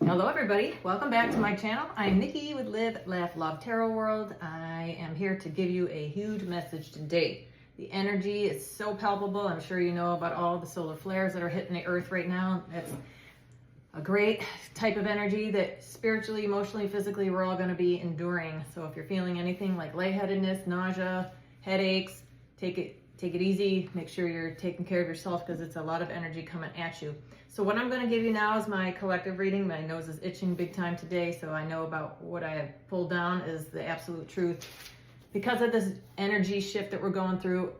Hello everybody, welcome back to my channel. I'm Nikki with Live, Laugh, Love Tarot World. I am here to give you a huge message today. The energy is so palpable. I'm sure you know about all the solar flares that are hitting the earth right now. It's a great type of energy that spiritually, emotionally, physically, we're all going to be enduring. So if you're feeling anything like lightheadedness, nausea, headaches, take it easy. Make sure you're taking care of yourself because it's a lot of energy coming at you. So what I'm going to give you now is my collective reading. My nose is itching big time today, so I know about what I have pulled down is the absolute truth. Because of this energy shift that we're going through,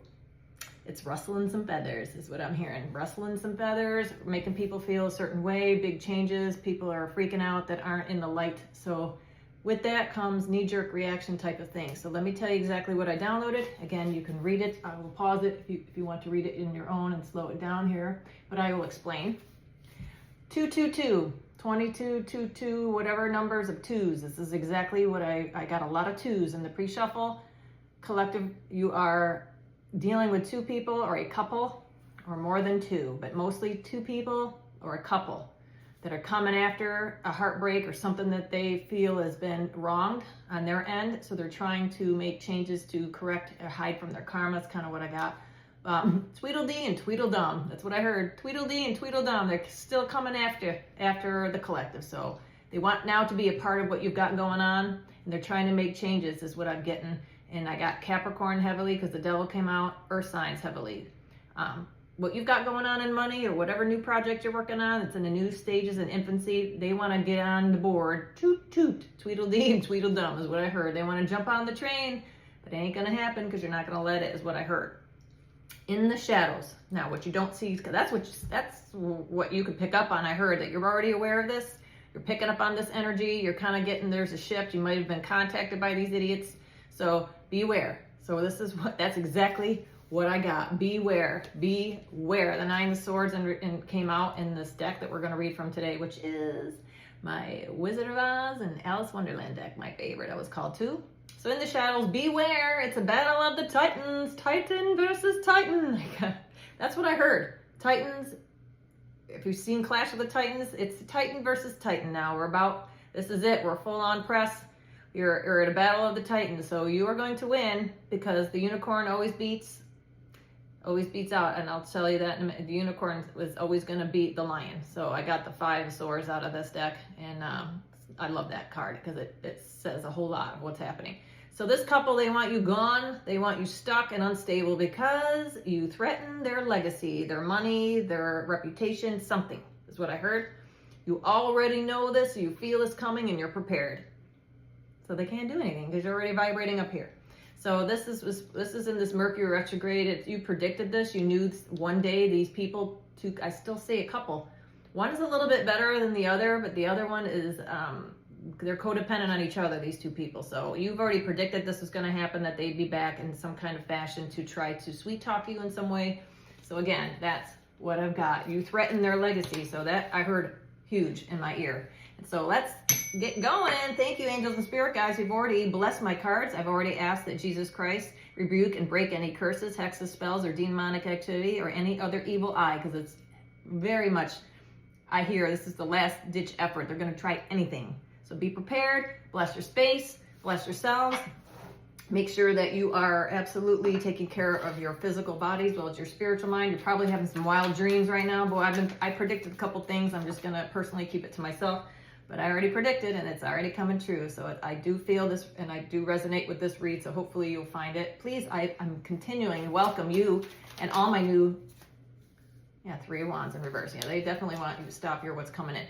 it's rustling some feathers is what I'm hearing. Rustling some feathers, making people feel a certain way, big changes. People are freaking out that aren't in the light. So with that comes knee-jerk reaction type of thing. So let me tell you exactly what I downloaded. Again, you can read it. I will pause it if you want to read it in your own and slow it down here, but I will explain. 222, 22, 22, whatever numbers of twos. This is exactly what I got a lot of twos in the pre-shuffle. Collective, you are dealing with two people or a couple or more than two, but mostly two people or a couple that are coming after a heartbreak or something that they feel has been wronged on their end. So they're trying to make changes to correct or hide from their karma. That's kind of what I got. Tweedledee and Tweedeldum. That's what I heard. Tweedledee and Tweedeldum. They're still coming after the collective. So they want now to be a part of what you've got going on, and they're trying to make changes is what I'm getting. And I got Capricorn heavily because the devil came out, earth signs heavily. What you've got going on in money or whatever new project you're working on, it's in the new stages in infancy, they want to get on the board. Toot, toot, Tweedledee and Tweedeldum is what I heard. They want to jump on the train, but it ain't going to happen because you're not going to let it is what I heard. In the shadows. Now, what you don't see, because that's what you could pick up on. I heard that you're already aware of this. You're picking up on this energy. You're kind of getting, there's a shift. You might have been contacted by these idiots. So beware. So that's exactly what I got. Beware. Beware. The Nine of Swords and came out in this deck that we're going to read from today, which is my Wizard of Oz and Alice Wonderland deck, my favorite. I was called too. So in the shadows, beware. It's a battle of the Titans. Titan versus Titan. That's what I heard. Titans. If you've seen Clash of the Titans, it's Titan versus Titan now. This is it. We're full on press. You're at a battle of the Titans. So you are going to win because the unicorn always beats out. And I'll tell you that in a minute. The unicorn was always going to beat the lion. So I got the Five of Swords out of this deck. And I love that card because it says a whole lot of what's happening. So this couple, they want you gone. They want you stuck and unstable because you threaten their legacy, their money, their reputation, something is what I heard. You already know this. You feel this coming and you're prepared. So they can't do anything because you're already vibrating up here. So this is in this Mercury retrograde. You predicted this. You knew one day these people, I still say a couple. One is a little bit better than the other, but the other one is, they're codependent on each other, these two people. So you've already predicted this was going to happen, that they'd be back in some kind of fashion to try to sweet talk you in some way. So again, that's what I've got. You threaten their legacy. So that I heard huge in my ear. And so let's get going. Thank you, angels and spirit guides. You've already blessed my cards. I've already asked that Jesus Christ rebuke and break any curses, hexes, spells, or demonic activity, or any other evil eye, because it's very much, I hear this is the last ditch effort. They're going to try anything. So be prepared, bless your space, bless yourselves. Make sure that you are absolutely taking care of your physical body as well as your spiritual mind. You're probably having some wild dreams right now. Boy, I predicted a couple things. I'm just gonna personally keep it to myself, but I already predicted and it's already coming true. So I do feel this and I do resonate with this read. So hopefully you'll find it. Please, I'm continuing to welcome you and all my new, Three of Wands in reverse. Yeah, they definitely want you to stop here what's coming in.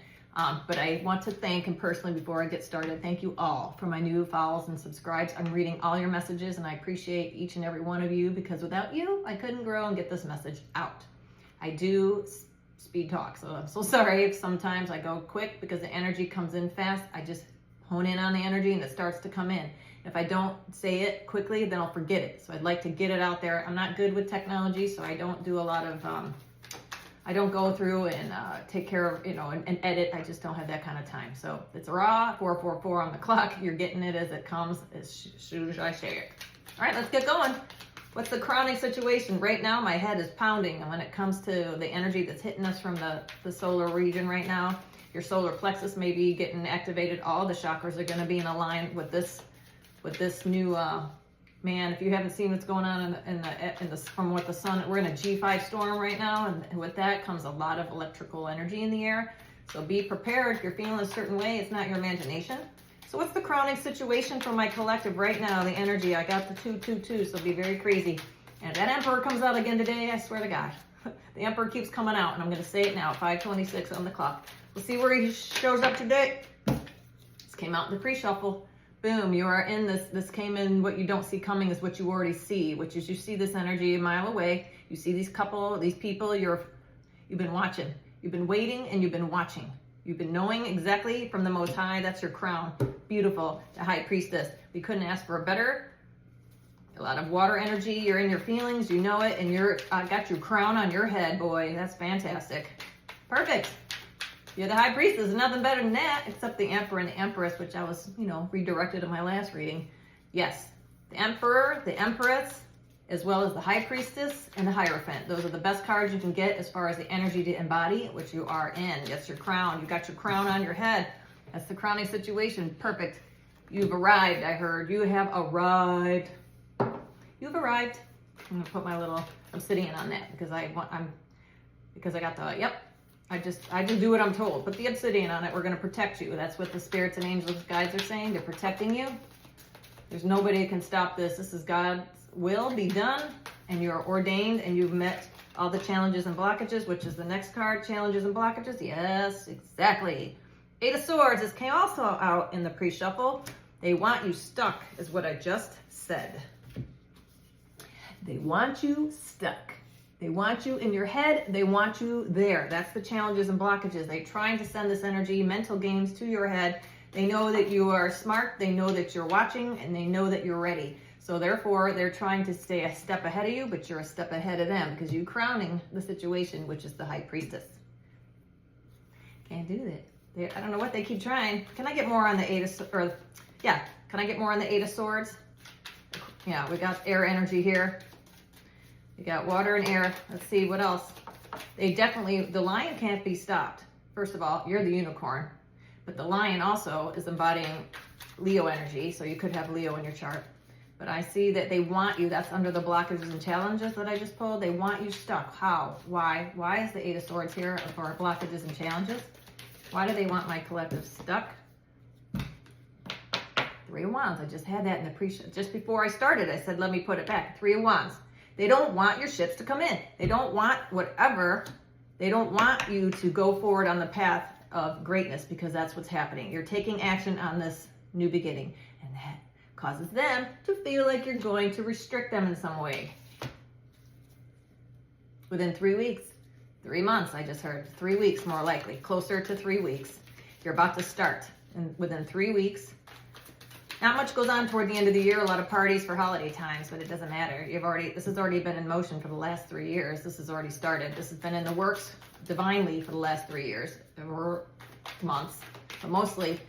But I want to thank, and personally before I get started, thank you all for my new follows and subscribes. I'm reading all your messages and I appreciate each and every one of you because without you, I couldn't grow and get this message out. I do speed talk, so I'm so sorry if sometimes I go quick because the energy comes in fast. I just hone in on the energy and it starts to come in. If I don't say it quickly, then I'll forget it. So I'd like to get it out there. I'm not good with technology, so I don't do a lot of... I don't go through and take care of, and edit. I just don't have that kind of time. So it's raw, 444 on the clock. You're getting it as it comes, as soon as I say it. All right, let's get going. What's the chronic situation? Right now, my head is pounding. And when it comes to the energy that's hitting us from the solar region right now, Your solar plexus may be getting activated. All the chakras are going to be in line with this new man. If you haven't seen what's going on in the from what the sun, we're in a G5 storm right now, and with that comes a lot of electrical energy in the air. So be prepared. If you're feeling a certain way, it's not your imagination. So what's the crowning situation for my collective right now? The energy, I got the 222, so be very crazy. And if that Emperor comes out again today, I swear to God, the Emperor keeps coming out, and I'm going to say it now, 5:26 on the clock. We'll see where he shows up today. This came out in the pre-shuffle. Boom, you are in this. This came in, what you don't see coming is what you already see, which is you see this energy a mile away. You see these people, you've been watching. You've been waiting and you've been watching. You've been knowing exactly from the Most High. That's your crown. Beautiful. The High Priestess. We couldn't ask for a better. A lot of water energy. You're in your feelings. You know it. And you're got your crown on your head, boy. That's fantastic. Perfect. You're the High Priestess. Nothing better than that, except the Emperor and the Empress, which I was, redirected in my last reading. Yes. The Emperor, the Empress, as well as the High Priestess and the Hierophant. Those are the best cards you can get as far as the energy to embody, which you are in. That's your crown. You got your crown on your head. That's the crowning situation. Perfect. You've arrived, I heard. You have arrived. You've arrived. I'm gonna put my little obsidian on that because I got the, yep. I just do what I'm told. Put the obsidian on it. We're gonna protect you. That's what the spirits and angels guides are saying. They're protecting you. There's nobody who can stop this. This is God's will be done, and you're ordained, and you've met all the challenges and blockages, which is the next card, challenges and blockages. Yes, exactly. Eight of Swords is also out in the pre-shuffle. They want you stuck, is what I just said. They want you stuck. They want you in your head. They want you there. That's the challenges and blockages. They're trying to send this energy, mental games to your head. They know that you are smart. They know that you're watching, and they know that you're ready. So therefore, they're trying to stay a step ahead of you, but you're a step ahead of them because you're crowning the situation, which is the High Priestess. Can't do that. I don't know what they keep trying. Can I get more on the can I get more on the Eight of Swords? Yeah, we got air energy here. We got water and air. Let's see what else. The lion can't be stopped. First of all, you're the unicorn, but the lion also is embodying Leo energy, so you could have Leo in your chart. But I see that they want you. That's under the blockages and challenges that I just pulled. They want you stuck. How? Why? Why is the Eight of Swords here for blockages and challenges? Why do they want my collective stuck? Three of Wands. I just had that in the just before I started. I said, let me put it back. Three of Wands. They don't want your ships to come in. They don't want whatever. They don't want you to go forward on the path of greatness because that's what's happening. You're taking action on this new beginning, and that causes them to feel like you're going to restrict them in some way. Within 3 weeks, 3 months, I just heard, 3 weeks more likely, closer to 3 weeks. You're about to start, and within 3 weeks, not much goes on toward the end of the year, a lot of parties for holiday times, but it doesn't matter. This has already been in motion for the last 3 years. This has already started. This has been in the works divinely for the last 3 years, or months, but mostly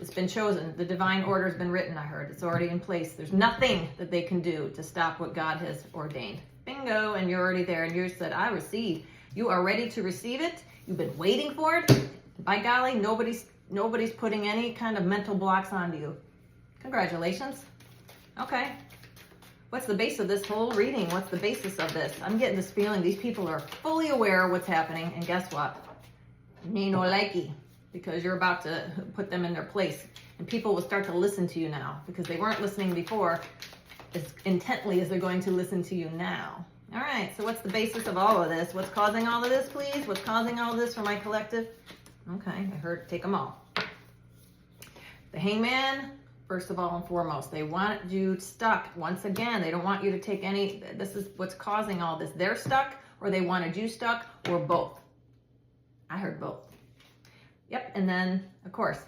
it's been chosen. The divine order has been written, I heard. It's already in place. There's nothing that they can do to stop what God has ordained. Bingo, and you're already there, and you said, I receive. You are ready to receive it. You've been waiting for it. By golly, nobody's putting any kind of mental blocks onto you. Congratulations. Okay. What's the base of this whole reading? What's the basis of this? I'm getting this feeling these people are fully aware of what's happening, and guess what? Me no likey. Because you're about to put them in their place. And people will start to listen to you now because they weren't listening before as intently as they're going to listen to you now. All right, so what's the basis of all of this? What's causing all of this, please? What's causing all of this for my collective? Okay, I heard take them all. The Hangman, first of all and foremost, they want you stuck. Once again, they don't want you to take any, this is what's causing all this. They're stuck, or they wanted you stuck, or both. I heard both. Yep, and then, of course,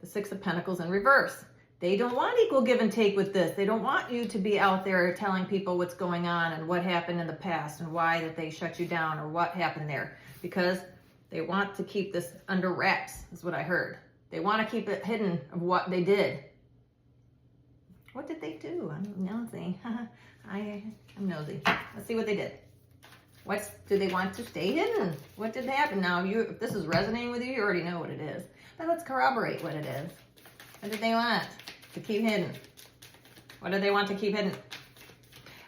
the Six of Pentacles in reverse. They don't want equal give and take with this. They don't want you to be out there telling people what's going on and what happened in the past and why that they shut you down or what happened there. Because they want to keep this under wraps, is what I heard. They want to keep it hidden of what they did. What did they do? I'm nosy. I'm nosy. Let's see what they did. Do they want to stay hidden? What did happen? Now, if this is resonating with you, you already know what it is. But let's corroborate what it is. What did they want to keep hidden? What do they want to keep hidden?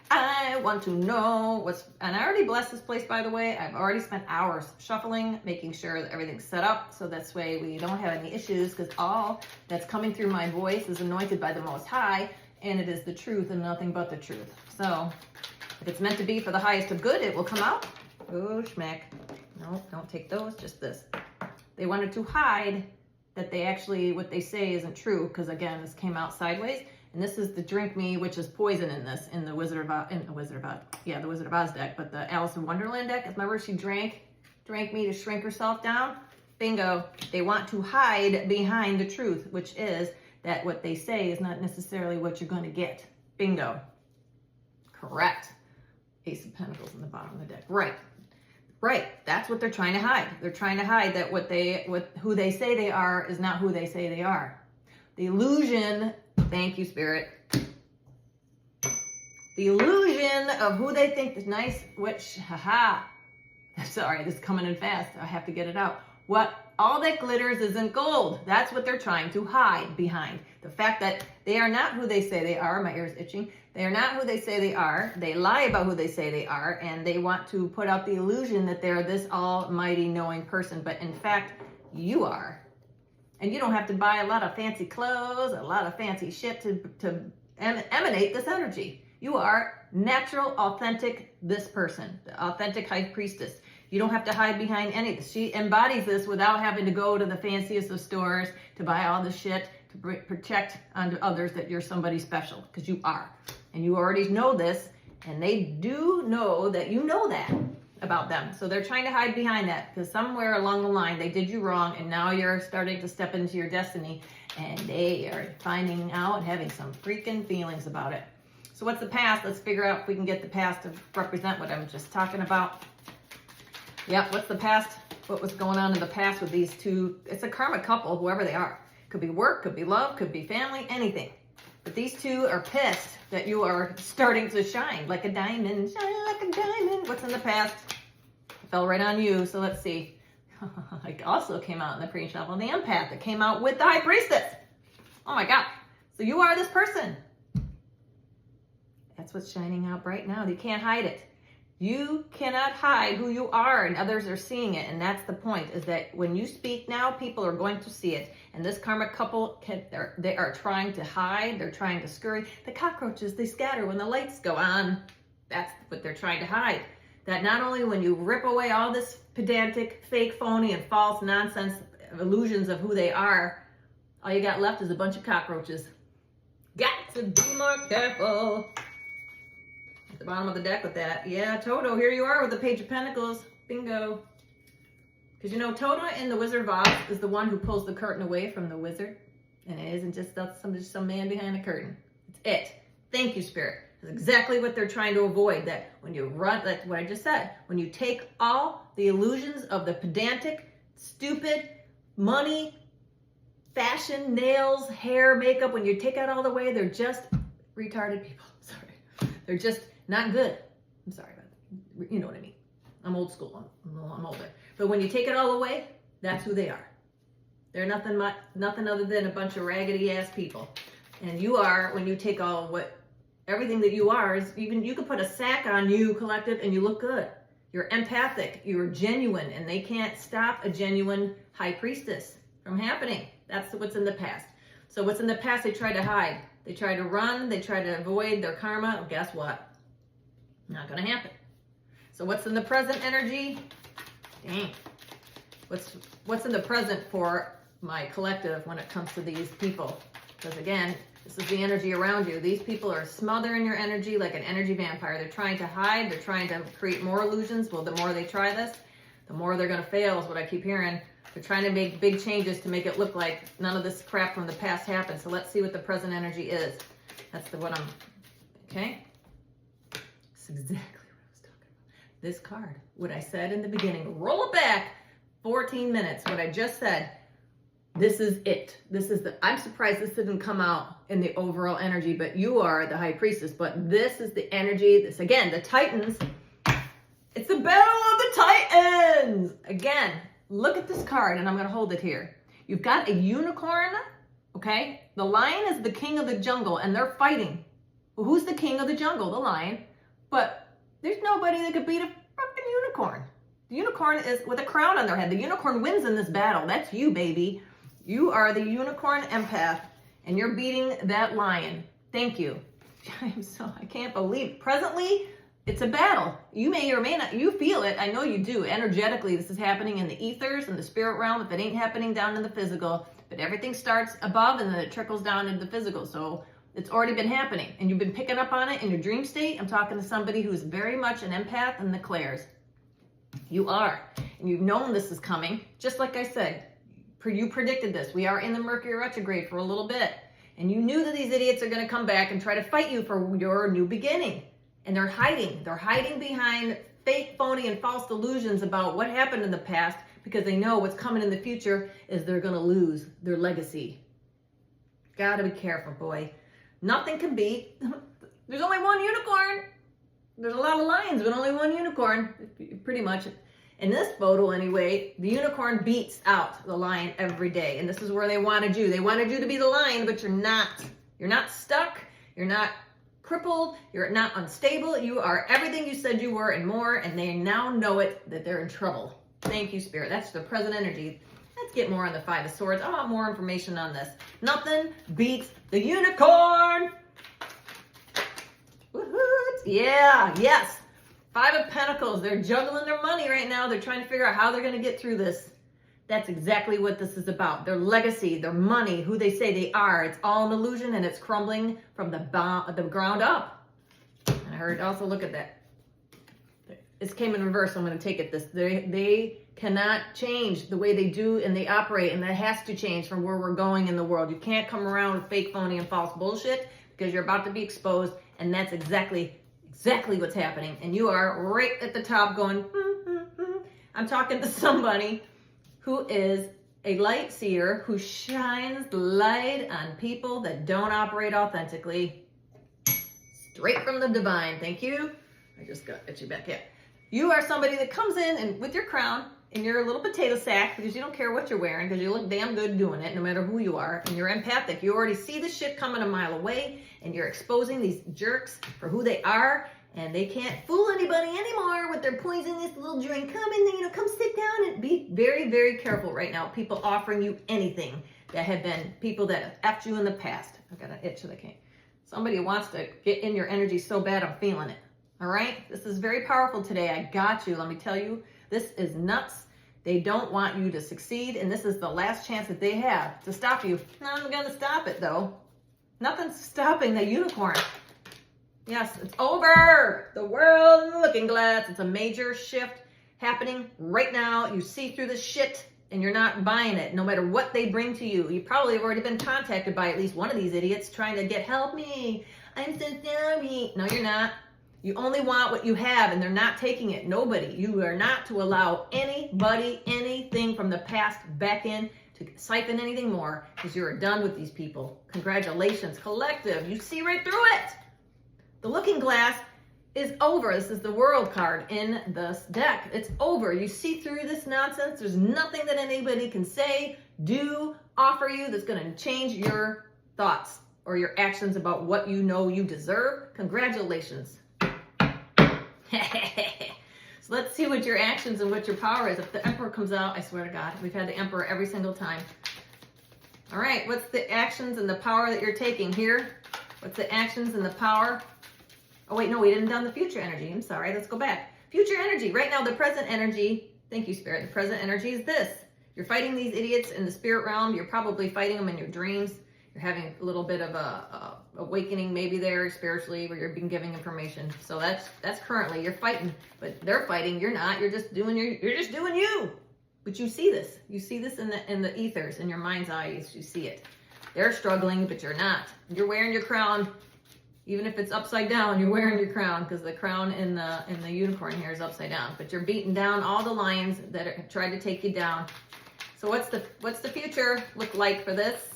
I want to know and I already blessed this place, by the way. I've already spent hours shuffling, making sure that everything's set up so this way we don't have any issues, because all that's coming through my voice is anointed by the Most High, and it is the truth and nothing but the truth. So if it's meant to be for the highest of good, it will come out. Oh, schmack. No, don't take those, just this. They wanted to hide that what they say isn't true, because again, this came out sideways. And this is the Drink Me, which is poison in the Wizard of Oz deck, but the Alice in Wonderland deck, remember she drank me to shrink herself down? Bingo. They want to hide behind the truth, which is that what they say is not necessarily what you're going to get. Bingo. Correct. Ace of Pentacles in the bottom of the deck. Right. That's what they're trying to hide. They're trying to hide that who they say they are is not who they say they are. The illusion, thank you, Spirit. The illusion of who they think is nice, sorry, this is coming in fast. I have to get it out. All that glitters isn't gold. That's what they're trying to hide behind. The fact that they are not who they say they are. My ear's itching. They are not who they say they are. They lie about who they say they are, and they want to put out the illusion that they're this almighty knowing person, but in fact, you are. And you don't have to buy a lot of fancy clothes, a lot of fancy shit to emanate this energy. You are natural, authentic, this person, the authentic high priestess. You don't have to hide behind any of this. She embodies this without having to go to the fanciest of stores to buy all this shit to project onto others that you're somebody special, because you are. And you already know this, and they do know that you know that about them. So they're trying to hide behind that, because somewhere along the line they did you wrong, and now you're starting to step into your destiny, and they are finding out and having some freaking feelings about it. So what's the past? Let's figure out if we can get the past to represent what I'm just talking about. Yep, what's the past? What was going on in the past with these two? It's a karmic couple, whoever they are. Could be work, could be love, could be family, anything. But these two are pissed that you are starting to shine like a diamond. Shine like a diamond. What's in the past? It fell right on you. So let's see. It also came out in the pre-shuffle. The empath. It came out with the high priestess. Oh my God. So you are this person. That's what's shining out right now. You can't hide it. You cannot hide who you are, and others are seeing it. And that's the point, is that when you speak now, people are going to see it. And this karmic couple, they are trying to hide. They're trying to scurry. The cockroaches, they scatter when the lights go on. That's what they're trying to hide. That not only when you rip away all this pedantic, fake, phony, and false nonsense illusions of who they are, all you got left is a bunch of cockroaches. Got to be more careful. At the bottom of the deck with that. Yeah, Toto, here you are with the Page of Pentacles. Bingo. Because you know, Toto in the Wizard of Oz is the one who pulls the curtain away from the wizard. And it isn't just some man behind a curtain. It's it. Thank you, Spirit. That's exactly what they're trying to avoid. That when you run, like what I just said, when you take all the illusions of the pedantic, stupid, money, fashion, nails, hair, makeup, when you take out all the way, they're just retarded people. Sorry. They're just not good. I'm sorry about that. You know what I mean. I'm old school. I'm older. But when you take it all away, that's who they are. They're nothing other than a bunch of raggedy ass people. And you are, when you take everything that you are, is even, you could put a sack on you, collective, and you look good. You're empathic. You're genuine. And they can't stop a genuine high priestess from happening. That's what's in the past. So what's in the past, they try to hide. They try to run. They try to avoid their karma. Well, guess what? Not going to happen. So what's in the present energy? Dang. What's in the present for my collective when it comes to these people? Because again, this is the energy around you. These people are smothering your energy like an energy vampire. They're trying to hide. They're trying to create more illusions. Well, the more they try this, the more they're going to fail is what I keep hearing. They're trying to make big changes to make it look like none of this crap from the past happened. So let's see what the present energy is. That's what I'm, okay? That's exactly what I was talking about. This card, what I said in the beginning, roll it back 14 minutes, what I just said. This is it. I'm surprised this didn't come out in the overall energy, but you are the high priestess. But this is the energy, again, the Titans, It's the battle of the Titans. Again, look at this card, and I'm going to hold it here. You've got a unicorn, okay? The lion is the king of the jungle, and they're fighting. Well, who's the king of the jungle? The lion. But there's nobody that could beat a fucking unicorn. The unicorn is with a crown on their head. The unicorn wins in this battle. That's you, baby. You are the unicorn empath, and you're beating that lion. Thank you. I can't believe. Presently, it's a battle. You may or may not, you feel it. I know you do. Energetically, this is happening in the ethers and the spirit realm if it ain't happening down in the physical. But everything starts above and then it trickles down into the physical. So it's already been happening and you've been picking up on it in your dream state. I'm talking to somebody who's very much an empath and declares. You are. And you've known this is coming. Just like I said, you predicted this. We are in the Mercury retrograde for a little bit. And you knew that these idiots are going to come back and try to fight you for your new beginning. And they're hiding. They're hiding behind fake, phony, and false delusions about what happened in the past because they know what's coming in the future is they're going to lose their legacy. Gotta be careful, boy. Nothing can beat. There's only one unicorn. There's a lot of lions, but only one unicorn, pretty much. In this photo, anyway, the unicorn beats out the lion every day. And this is where they wanted you. They wanted you to be the lion, but you're not. You're not stuck. You're not crippled, you're not unstable, you are everything you said you were and more, and they now know it, that they're in trouble. Thank you, Spirit. That's the present energy. Let's get more on the Five of Swords. I want more information on this. Nothing beats the unicorn. Woohoo! Yeah, yes. Five of Pentacles. They're juggling their money right now. They're trying to figure out how they're going to get through this. That's exactly what this is about. Their legacy, their money, who they say they are. It's all an illusion and it's crumbling from the ground up. And I heard, also look at that. This came in reverse, so I'm going to take it this. They cannot change the way they do and they operate, and that has to change from where we're going in the world. You can't come around with fake, phony, and false bullshit because you're about to be exposed, and that's exactly what's happening. And you are right at the top going, I'm talking to somebody who is a light seer who shines light on people that don't operate authentically. Straight from the divine. Thank you. I just got you back in. You are somebody that comes in and with your crown in your little potato sack because you don't care what you're wearing because you look damn good doing it no matter who you are. And you're empathic. You already see the shit coming a mile away and you're exposing these jerks for who they are. And they can't fool anybody anymore with their poisonous little drink. Come in there, come sit down and be very, very careful right now. People offering you anything that have been people that have effed you in the past. I've got an itch that I can't. Somebody wants to get in your energy so bad, I'm feeling it. All right? This is very powerful today. I got you. Let me tell you, this is nuts. They don't want you to succeed, and this is the last chance that they have to stop you. I'm going to stop it, though. Nothing's stopping the unicorn. Yes, it's over. The world in the looking glass. It's a major shift happening right now. You see through the shit and you're not buying it no matter what they bring to you. You probably have already been contacted by at least one of these idiots trying to help me. I'm so sorry. No, you're not. You only want what you have and they're not taking it. Nobody. You are not to allow anybody, anything from the past back in to siphon anything more because you're done with these people. Congratulations, collective. You see right through it. The looking glass is over. This is the world card in this deck. It's over. You see through this nonsense. There's nothing that anybody can say, do, offer you that's going to change your thoughts or your actions about what you know you deserve. Congratulations. So let's see what your actions and what your power is. If the Emperor comes out, I swear to God, we've had the Emperor every single time. All right, what's the actions and the power that you're taking here? What's the actions and the power? Oh, wait, no, we didn't done the future energy. I'm sorry. Let's go back. Future energy. Right now, the present energy. Thank you, Spirit. The present energy is this. You're fighting these idiots in the spirit realm. You're probably fighting them in your dreams. You're having a little bit of a awakening maybe there spiritually where you're being giving information. So that's currently you're fighting, but they're fighting. You're not. You're just doing you. But you see this. You see this in the ethers, in your mind's eyes. You see it. They're struggling, but you're not. You're wearing your crown. Even if it's upside down, you're wearing your crown because the crown in the unicorn here is upside down. But you're beating down all the lions that tried to take you down. So what's the future look like for this?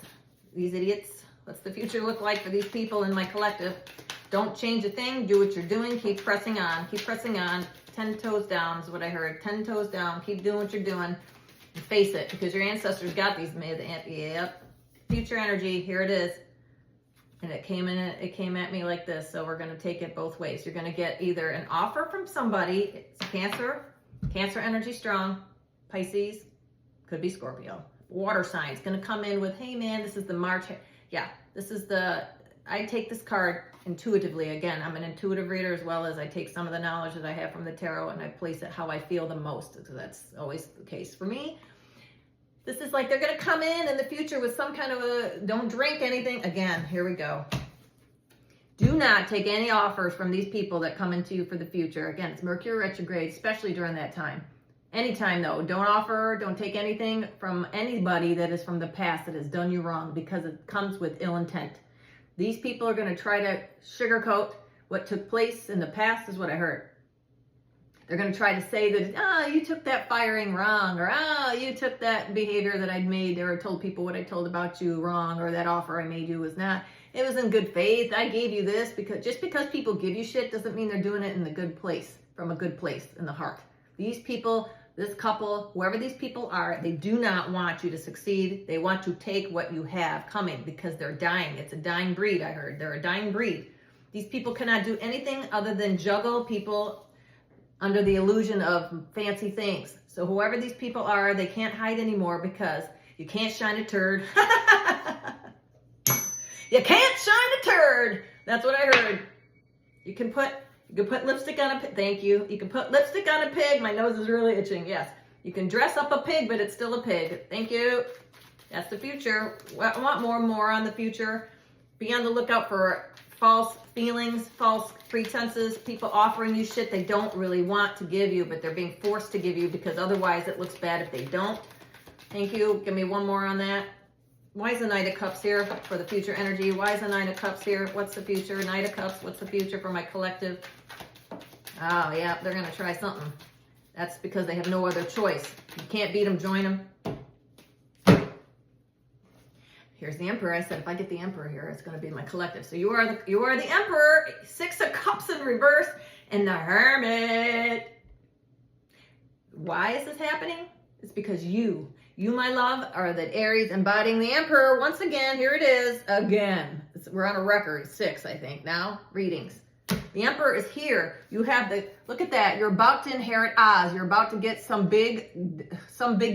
These idiots. What's the future look like for these people in my collective? Don't change a thing. Do what you're doing. Keep pressing on. Keep pressing on. 10 toes down is what I heard. 10 toes down. Keep doing what you're doing and face it, because your ancestors got these made. Yep. Future energy. Here it is. And it came at me like this. So we're going to take it both ways. You're going to get either an offer from somebody. It's Cancer energy strong. Pisces, could be Scorpio. Water signs going to come in with, hey man, this is the March. Yeah, this is I take this card intuitively. Again, I'm an intuitive reader, as well as I take some of the knowledge that I have from the tarot and I place it how I feel the most. So that's always the case for me. This is like they're going to come in the future with some kind of don't drink anything. Again, here we go. Do not take any offers from these people that come into you for the future. Again, it's Mercury retrograde, especially during that time. Anytime though, don't take anything from anybody that is from the past that has done you wrong, because it comes with ill intent. These people are going to try to sugarcoat what took place in the past, is what I heard. They're going to try to say that, you took that firing wrong, or you took that behavior that I'd made, or told people what I told about you wrong, or that offer I made you it was in good faith. I gave you this, because just because people give you shit doesn't mean they're doing it in the good place, from a good place in the heart. These people, this couple, whoever these people are, they do not want you to succeed. They want to take what you have coming, because they're dying. It's a dying breed, I heard. They're a dying breed. These people cannot do anything other than juggle people under the illusion of fancy things. So whoever these people are, they can't hide anymore, because you can't shine a turd. You can't shine a turd. That's what I heard. You can put lipstick on a pig. Thank you. You can put lipstick on a pig. My nose is really itching. Yes. You can dress up a pig, but it's still a pig. Thank you. That's the future. I want more on the future. Be on the lookout for false feelings, false pretenses, people offering you shit they don't really want to give you, but they're being forced to give you, because otherwise it looks bad if they don't. Thank you. Give me one more on that. Why is the Knight of Cups here for the future energy? Why is the Knight of Cups here? What's the future? Knight of Cups, what's the future for my collective? Oh, yeah, they're going to try something. That's because they have no other choice. You can't beat them, join them. Here's the Emperor. I said if I get the Emperor here, it's going to be my collective. So you are the Emperor, 6 of Cups in reverse, and the Hermit. Why is this happening? It's because you, my love, are the Aries embodying the Emperor. Once again, here it is again. We're on a record, 6, I think, now. Readings. The Emperor is here. You have look at that. You're about to inherit Oz. You're about to get some big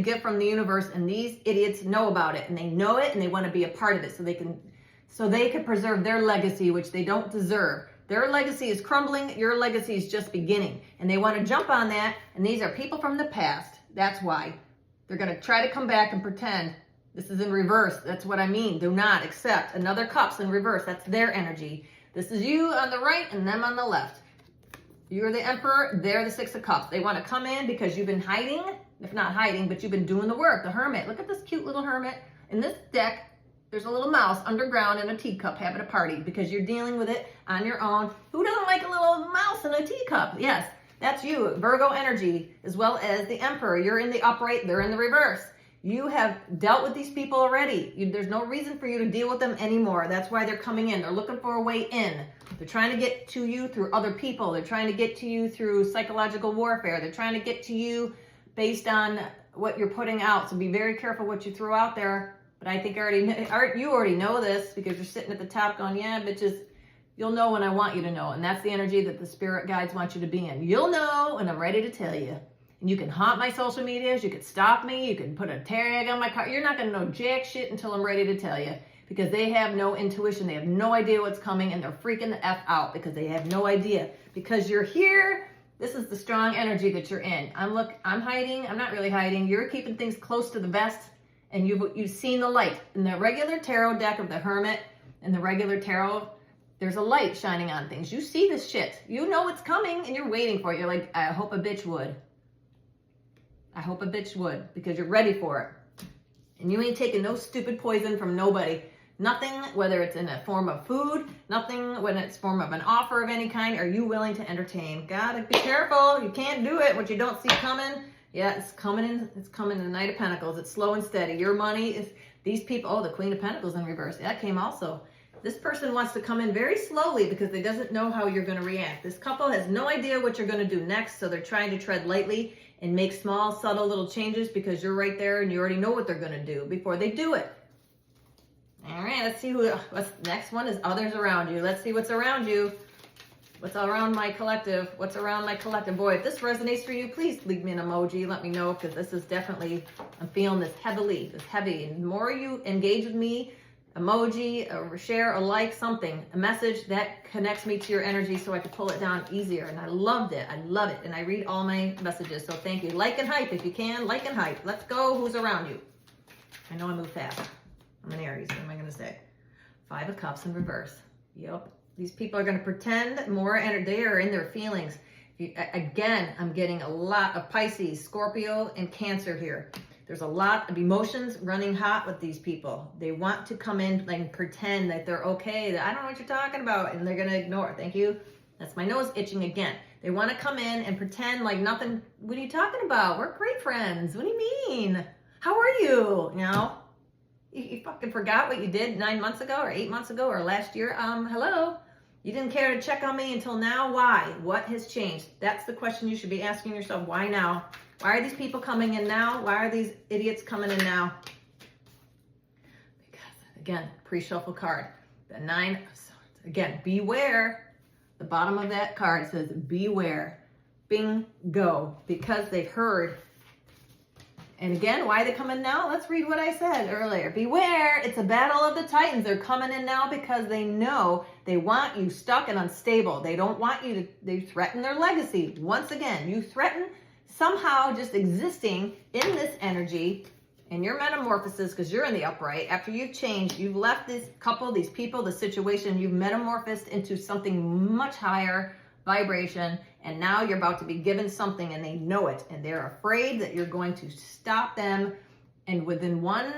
gift from the universe, and these idiots know about it, and they know it, and they want to be a part of it, so they can preserve their legacy, which they don't deserve. Their legacy is crumbling. Your legacy is just beginning, and they want to jump on that, and these are people from the past. That's why. They're going to try to come back and pretend this is in reverse. That's what I mean. Do not accept another Cups in reverse. That's their energy. This is you on the right and them on the left. You're the Emperor. They're the 6 of Cups. They want to come in because you've been hiding, if not hiding, but you've been doing the work. The Hermit. Look at this cute little Hermit. In this deck, there's a little mouse underground in a teacup having a party, because you're dealing with it on your own. Who doesn't like a little mouse in a teacup? Yes. That's you, Virgo energy, as well as the Emperor. You're in the upright, they're in the reverse. You have dealt with these people already. There's no reason for you to deal with them anymore. That's why they're coming in. They're looking for a way in. They're trying to get to you through other people. They're trying to get to you through psychological warfare. They're trying to get to you based on what you're putting out. So be very careful what you throw out there. But I think you already know this, because you're sitting at the top going, yeah, bitches. You'll know when I want you to know, and that's the energy that the spirit guides want you to be in. You'll know, and I'm ready to tell you. And you can haunt my social medias, you can stop me, you can put a tag on my car. You're not going to know jack shit until I'm ready to tell you, because they have no intuition. They have no idea what's coming, and they're freaking the F out because they have no idea. Because you're here, this is the strong energy that you're in. I'm hiding. I'm not really hiding. You're keeping things close to the vest, and you've seen the light. In the regular tarot deck of the Hermit and the regular tarot, there's a light shining on things. You see this shit. You know it's coming, and you're waiting for it. You're like, I hope a bitch would. I hope a bitch would, because you're ready for it. And you ain't taking no stupid poison from nobody. Nothing, whether it's in a form of food, nothing when it's form of an offer of any kind, are you willing to entertain. Gotta be careful. You can't do it. What you don't see coming, yeah, it's coming in. It's coming in the Knight of Pentacles. It's slow and steady. Your money is, these people, oh, the Queen of Pentacles in reverse. That came also. This person wants to come in very slowly because they doesn't know how you're going to react. This couple has no idea what you're going to do next, so they're trying to tread lightly and make small, subtle little changes because you're right there and you already know what they're going to do before they do it. All right, let's see what's next one is others around you. Let's see what's around you. What's around my collective? What's around my collective? Boy, if this resonates for you, please leave me an emoji. Let me know, because this is definitely, I'm feeling this heavy. And the more you engage with me, emoji, or share, or like something, a message that connects me to your energy so I can pull it down easier. And I loved it. I love it. And I read all my messages. So thank you. Like and hype if you can. Like and hype. Let's go. Who's around you? I know I move fast. I'm an Aries. What am I going to say? 5 of Cups in reverse. Yep. These people are going to pretend more, and they are in their feelings. Again, I'm getting a lot of Pisces, Scorpio, and Cancer here. There's a lot of emotions running hot with these people. They want to come in and pretend that they're okay, that I don't know what you're talking about, and they're going to ignore. Thank you. That's my nose itching again. They want to come in and pretend like nothing. What are you talking about? We're great friends. What do you mean? How are you? You know, you fucking forgot what you did 9 months ago or 8 months ago or last year. Hello? You didn't care to check on me until now. Why? What has changed? That's the question you should be asking yourself. Why now? Why are these people coming in now? Why are these idiots coming in now? Because, again, pre-shuffle card. The 9 of Swords. Again, beware. The bottom of that card says beware. Bingo. Because they've heard. And again, why they come in now? Let's read what I said earlier. Beware. It's a battle of the titans. They're coming in now because they know they want you stuck and unstable. They don't want you to, they threaten their legacy. Once again, you threaten somehow just existing in this energy, in your metamorphosis, because you're in the upright. After you've changed, you've left this couple, these people, the situation, you've metamorphosed into something much higher vibration, and now you're about to be given something, and they know it, and they're afraid that you're going to stop them, and within one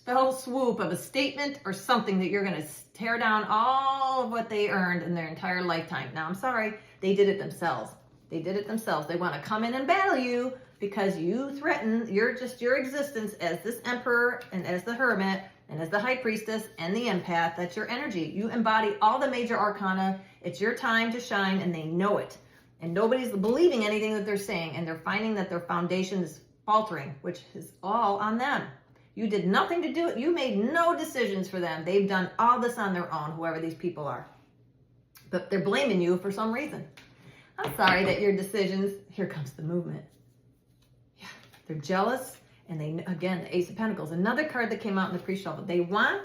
fell swoop of a statement or something, that you're going to tear down all of what they earned in their entire lifetime. Now, I'm sorry, they did it themselves. They did it themselves. They want to come in and battle you because you threaten your existence as this emperor and as the hermit and as the high priestess and the empath. That's your energy. You embody all the major arcana. It's your time to shine, and they know it. And nobody's believing anything that they're saying, and they're finding that their foundation is faltering, which is all on them. You did nothing to do it. You made no decisions for them. They've done all this on their own, whoever these people are. But they're blaming you for some reason. I'm sorry that your decisions, here comes the movement. Yeah, they're jealous, and they, again, the Ace of Pentacles, another card that came out in the pre-shuffle. They want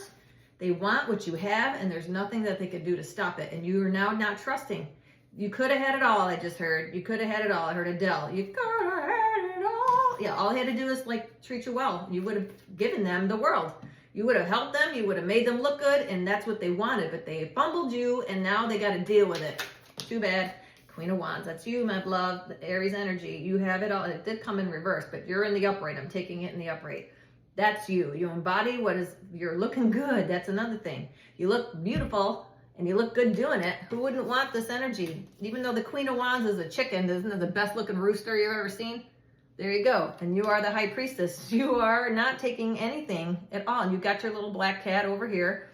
what you have, and there's nothing that they could do to stop it, and you are now not trusting. You could have had it all, I just heard. You could have had it all. I heard Adele. You could have had it all. Yeah, all he had to do is, like, treat you well. You would have given them the world. You would have helped them. You would have made them look good, and that's what they wanted, but they fumbled you, and now they got to deal with it. Too bad. Queen of Wands, that's you, my love, the Aries energy. You have it all. It did come in reverse, but you're in the upright. I'm taking it in the upright. That's you. You embody what is, you're looking good. That's another thing. You look beautiful, and you look good doing it. Who wouldn't want this energy? Even though the Queen of Wands is a chicken, isn't it the best looking rooster you've ever seen? There you go. And you are the high priestess. You are not taking anything at all. And you got your little black cat over here.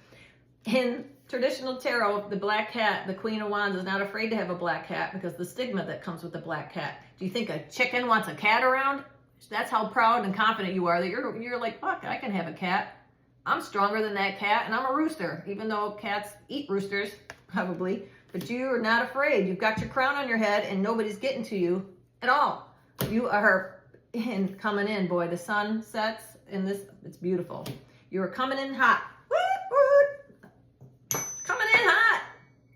In traditional tarot, the black cat, the Queen of Wands, is not afraid to have a black cat because the stigma that comes with the black cat. Do you think a chicken wants a cat around? That's how proud and confident you are, that you're like, fuck, I can have a cat. I'm stronger than that cat, and I'm a rooster, even though cats eat roosters, probably. But you are not afraid. You've got your crown on your head, and nobody's getting to you at all. You are coming in, boy. The sun sets in this. It's beautiful. You are coming in hot. Coming in hot.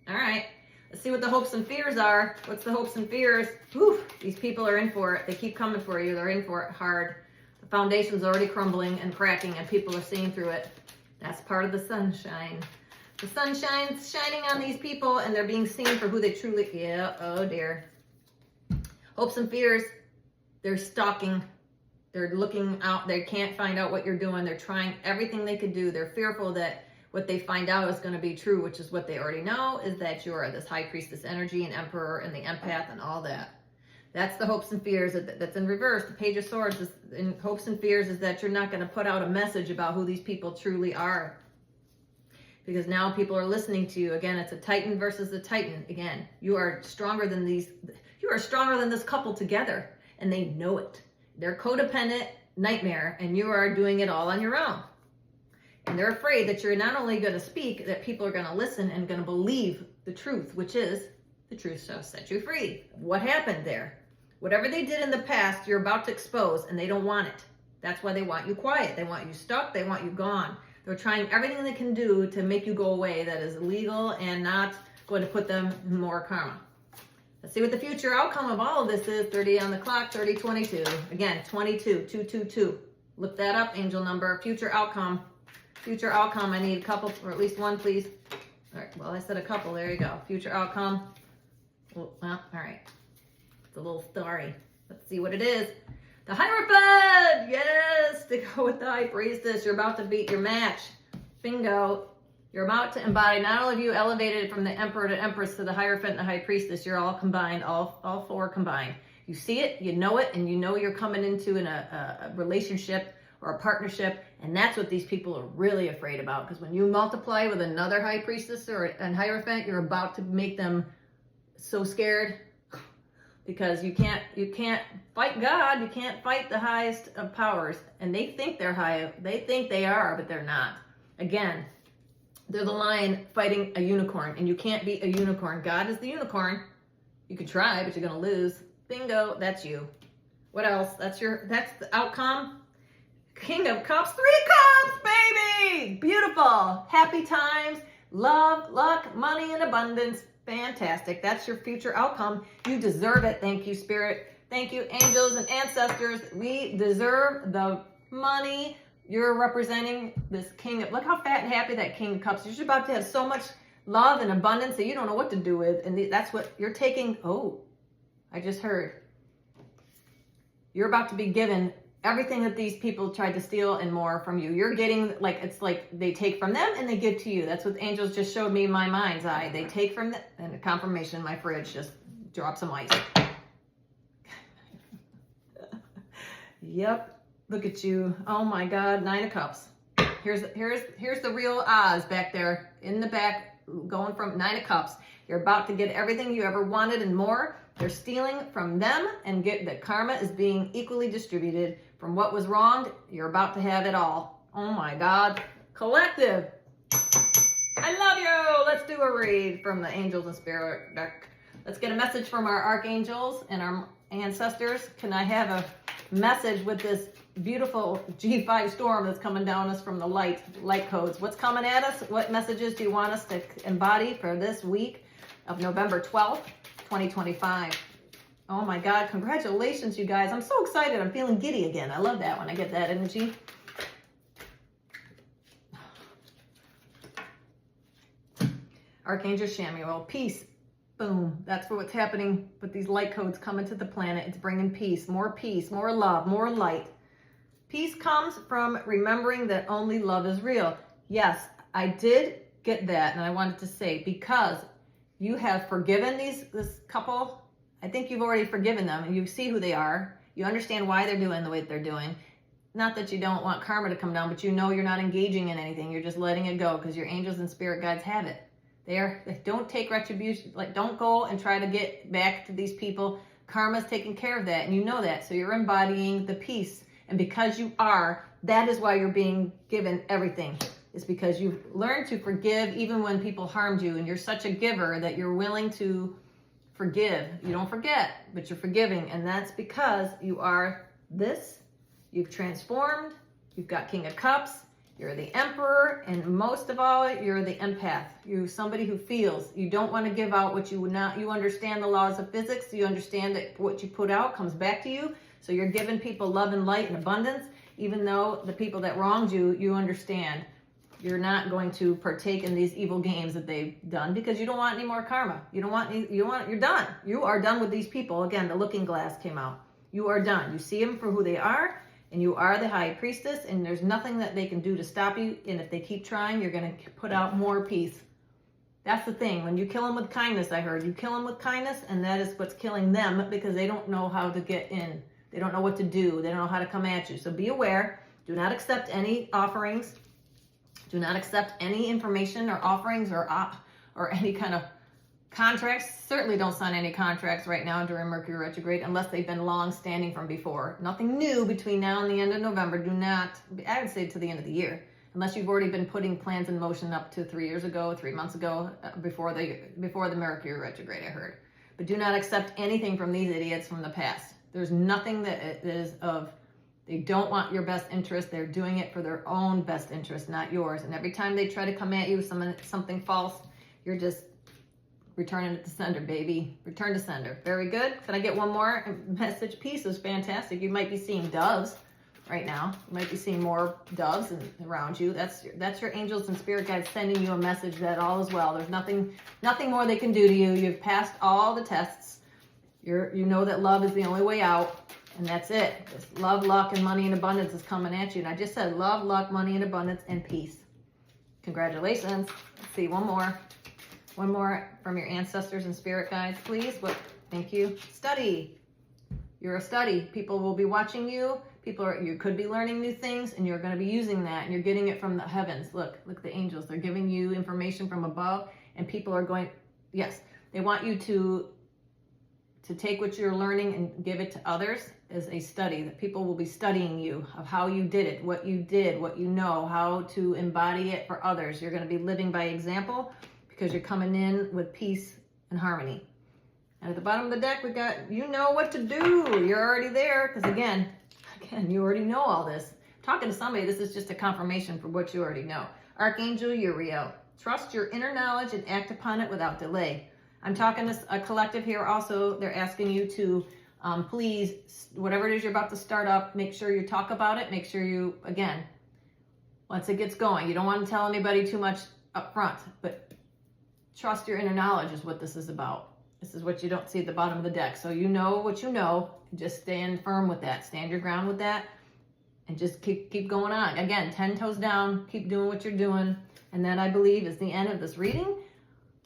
All right. Let's see what the hopes and fears are. What's the hopes and fears? Whew, these people are in for it. They keep coming for you. They're in for it hard. The foundation's already crumbling and cracking, and people are seeing through it. That's part of the sunshine. The sunshine's shining on these people, and they're being seen for who they truly, yeah, oh dear. Hopes and fears, they're stalking. They're looking out. They can't find out what you're doing. They're trying everything they could do. They're fearful that what they find out is going to be true, which is what they already know, is that you're this high priestess energy and emperor and the empath and all that. That's the hopes and fears that's in reverse. The Page of Swords is in hopes and fears is that you're not going to put out a message about who these people truly are. because now people are listening to you. Again, it's a Titan versus a Titan. Again, you are stronger than this couple together, and they know it. They're codependent nightmare, and you are doing it all on your own. And they're afraid that you're not only going to speak, that people are going to listen and going to believe the truth, which is the truth shall set you free. What happened there? Whatever they did in the past, you're about to expose, and they don't want it. That's why they want you quiet. They want you stuck. They want you gone. They're trying everything they can do to make you go away that is illegal and not going to put them in more karma. Let's see what the future outcome of all of this is. 30 on the clock, 3022. Again, 22, 222. Look that up, angel number. Future outcome. Future outcome. I need a couple, or at least one, please. All right, well, I said a couple. There you go. Future outcome. Well, all right. It's a little starry. Let's see what it is. The Hierophant! Yes! To go with the High Priestess. You're about to beat your match. Bingo. You're about to embody, not only have you elevated from the Emperor to Empress to the Hierophant and the High Priestess, you're all combined, all four combined. You see it, you know it, and you know you're coming into a relationship or a partnership, and that's what these people are really afraid about, because when you multiply with another High Priestess or an Hierophant, you're about to make them so scared, because you can't fight God, you can't fight the highest of powers, and they think they're high, they think they are, but they're not. Again, they're the lion fighting a unicorn, and you can't beat a unicorn. God is the unicorn. You could try, but you're gonna lose. Bingo, that's you. What else? That's the outcome. King of Cups, 3 cups, baby! Beautiful. Happy times, love, luck, money, and abundance. Fantastic. That's your future outcome. You deserve it. Thank you, Spirit. Thank you, angels and ancestors. We deserve the money. You're representing this king of, look how fat and happy that King of Cups is. You're about to have so much love and abundance that you don't know what to do with. And that's what you're taking. Oh, I just heard. You're about to be given everything that these people tried to steal and more from you. You're getting, like, it's like they take from them and they give to you. That's what angels just showed me in my mind's eye. They take from them, and a confirmation, my fridge just dropped some ice. Yep. Look at you. Oh my God, 9 of Cups. Here's the real Oz back there in the back, going from 9 of Cups. You're about to get everything you ever wanted and more. They're stealing from them, and the karma is being equally distributed. From what was wronged, you're about to have it all. Oh my God. Collective. I love you. Let's do a read from the Angels and Spirit deck. Let's get a message from our archangels and our ancestors. Can I have a message with this beautiful G5 storm that's coming down us from the light codes? What's coming at us? What messages do you want us to embody for this week of November 12th, 2025? Oh my God, congratulations, you guys. I'm so excited. I'm feeling giddy again. I love that when I get that energy. Archangel Chamuel, peace. Boom. That's for what's happening with these light codes coming to the planet. It's bringing peace, more love, more light. Peace comes from remembering that only love is real. Yes, I did get that, and I wanted to say, because you have forgiven this couple, I think you've already forgiven them, and you see who they are. You understand why they're doing the way they're doing. Not that you don't want karma to come down, but you know you're not engaging in anything. You're just letting it go, because your angels and spirit guides have it. They don't take retribution, like, don't go and try to get back to these people. Karma's taking care of that, and you know that. So you're embodying the peace. And because you are, that is why you're being given everything. It's because you've learned to forgive even when people harmed you. And you're such a giver that you're willing to forgive. You don't forget, but you're forgiving. And that's because you are this. You've transformed. You've got King of Cups. You're the Emperor, and most of all, you're the empath. You're somebody who feels. You don't want to give out what you would not. You understand the laws of physics. You understand that what you put out comes back to you. So you're giving people love and light and abundance, even though the people that wronged you, you understand. You're not going to partake in these evil games that they've done, because you don't want any more karma. You're done. You are done with these people. Again, the looking glass came out. You are done. You see them for who they are. And you are the High Priestess, and there's nothing that they can do to stop you. And if they keep trying, you're going to put out more peace. That's the thing. When you kill them with kindness, I heard, you kill them with kindness, and that is what's killing them, because they don't know how to get in. They don't know what to do. They don't know how to come at you. So be aware. Do not accept any offerings. Do not accept any information or offerings or any kind of contracts. Certainly don't sign any contracts right now during Mercury retrograde unless they've been long standing from before. Nothing new between now and the end of November. Do not, I would say to the end of the year, unless you've already been putting plans in motion up to 3 years ago, 3 months ago, before the Mercury retrograde, I heard. But do not accept anything from these idiots from the past. There's nothing that is of, they don't want your best interest. They're doing it for their own best interest, not yours. And every time they try to come at you with something false, you're just returning it to sender, baby. Return to sender. Very good. Can I get one more message? Peace is fantastic. You might be seeing doves right now. You might be seeing more doves around you. That's your angels and spirit guides sending you a message that all is well. There's nothing more they can do to you. You've passed all the tests. You know that love is the only way out, and that's it. This love, luck, and money and abundance is coming at you. And I just said love, luck, money, and abundance, and peace. Congratulations. Let's see, one more. One more from your ancestors and spirit guides, please. Thank you. Study. You're a study. People will be watching you. You could be learning new things, and you're going to be using that, and you're getting it from the heavens. Look the angels. They're giving you information from above, and people are going, yes, they want you to take what you're learning and give it to others as a study. That people will be studying you of how you did it, what you did, what you know, how to embody it for others. You're going to be living by example, because you're coming in with peace and harmony. And at the bottom of the deck, we got, you know what to do. You're already there, because again, you already know all this. Talking to somebody, this is just a confirmation for what you already know. Archangel Uriel, trust your inner knowledge and act upon it without delay. I'm talking to a collective here also. They're asking you to please, whatever it is you're about to start up, make sure you talk about it. Make sure you, again, once it gets going, you don't want to tell anybody too much up front, but trust your inner knowledge is what this is about. This is what you don't see at the bottom of the deck. So you know what you know. Just stand firm with that. Stand your ground with that. And just keep going on. Again, 10 toes down. Keep doing what you're doing. And that, I believe, is the end of this reading.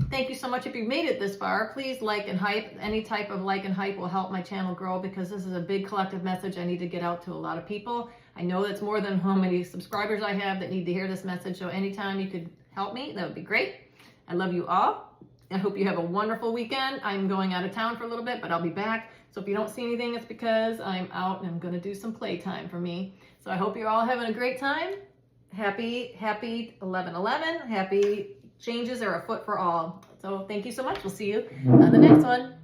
Thank you so much. If you made it this far, please like and hype. Any type of like and hype will help my channel grow, because this is a big collective message I need to get out to a lot of people. I know that's more than how many subscribers I have that need to hear this message. So anytime you could help me, that would be great. I love you all. I hope you have a wonderful weekend. I'm going out of town for a little bit, but I'll be back. So if you don't see anything, it's because I'm out and I'm going to do some playtime for me. So I hope you're all having a great time. Happy 11/11. Happy changes are afoot for all. So thank you so much. We'll see you on the next one.